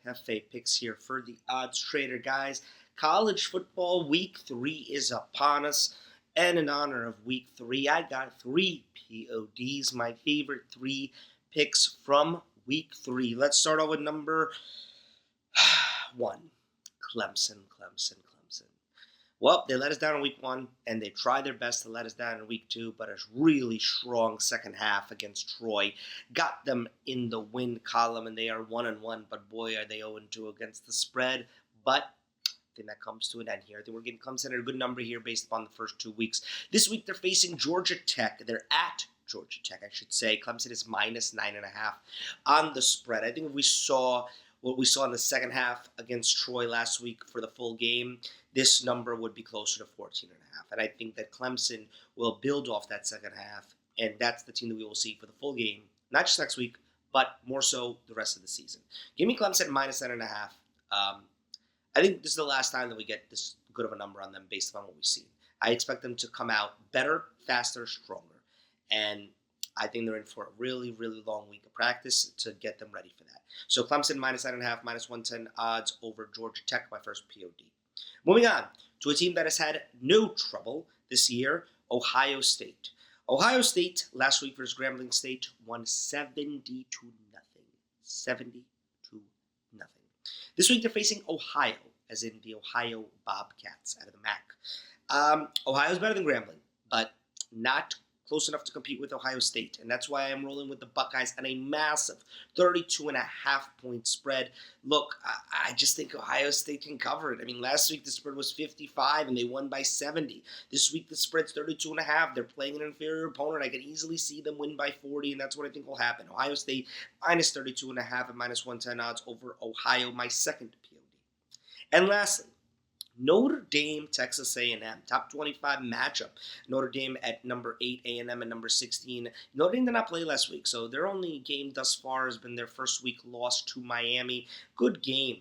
Jefe Picks here for the Odds Trader, guys. College football week 3 is upon us. And in honor of week 3, I got 3 PODs, my favorite 3 picks from week 3. Let's start off with number 1. Clemson. Well, they let us down in week 1, and they tried their best to let us down in week 2, but a really strong second half against Troy got them in the win column, and they are 1-1, but boy, are they 0-2 against the spread. But I think that comes to an end here. I think we're getting Clemson at a good number here based upon the first 2 weeks. This week, they're facing Georgia Tech. They're at Georgia Tech, I should say. Clemson is minus 9.5 on the spread. I think if we saw what we saw in the second half against Troy last week for the full game, this number would be closer to 14.5. And I think that Clemson will build off that second half, and that's the team that we will see for the full game, not just next week, but more so the rest of the season. Give me Clemson minus 9.5. I think this is the last time that we get this good of a number on them based upon what we've seen. I expect them to come out better, faster, stronger. And I think they're in for a really, really long week of practice to get them ready for that. So Clemson minus 9.5, minus 110 odds over Georgia Tech, my first POD. Moving on to a team that has had no trouble this year, Ohio State. Ohio State, last week versus Grambling State, won 70-0. 70-0. This week they're facing Ohio, as in the Ohio Bobcats out of the MAC. Ohio's better than Grambling, but not close enough to compete with Ohio State, and that's why I'm rolling with the Buckeyes on a massive 32.5-point spread. Look, I just think Ohio State can cover it. I mean, last week the spread was 55, and they won by 70. This week the spread's 32.5. They're playing an inferior opponent. I can easily see them win by 40, and that's what I think will happen. Ohio State minus 32.5 and minus 110 odds over Ohio, my second POD. And lastly, Notre Dame, Texas A&M, top 25 matchup. Notre Dame at number 8, A&M at number 16. Notre Dame did not play last week, so their only game thus far has been their first week loss to Miami. Good game.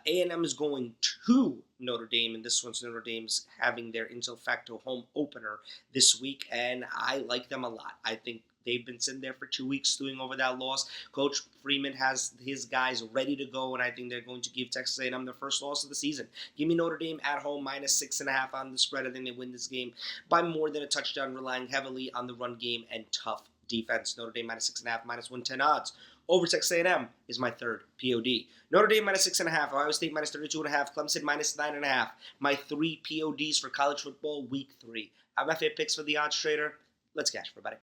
A&M is going to Notre Dame, and this one's Notre Dame's having their ipso facto home opener this week, and I like them a lot. I think they've been sitting there for 2 weeks stewing over that loss. Coach Freeman has his guys ready to go, and I think they're going to give Texas A&M their first loss of the season. Give me Notre Dame at home, minus 6.5 on the spread. I think they win this game by more than a touchdown, relying heavily on the run game and tough defense. Notre Dame minus 6.5, minus 110 odds over Texas A&M is my third POD. Notre Dame minus 6.5, Ohio State minus 32.5, Clemson minus 9.5. My 3 PODs for college football week 3. I'm FA Picks for the Odds Trader. Let's cash, everybody.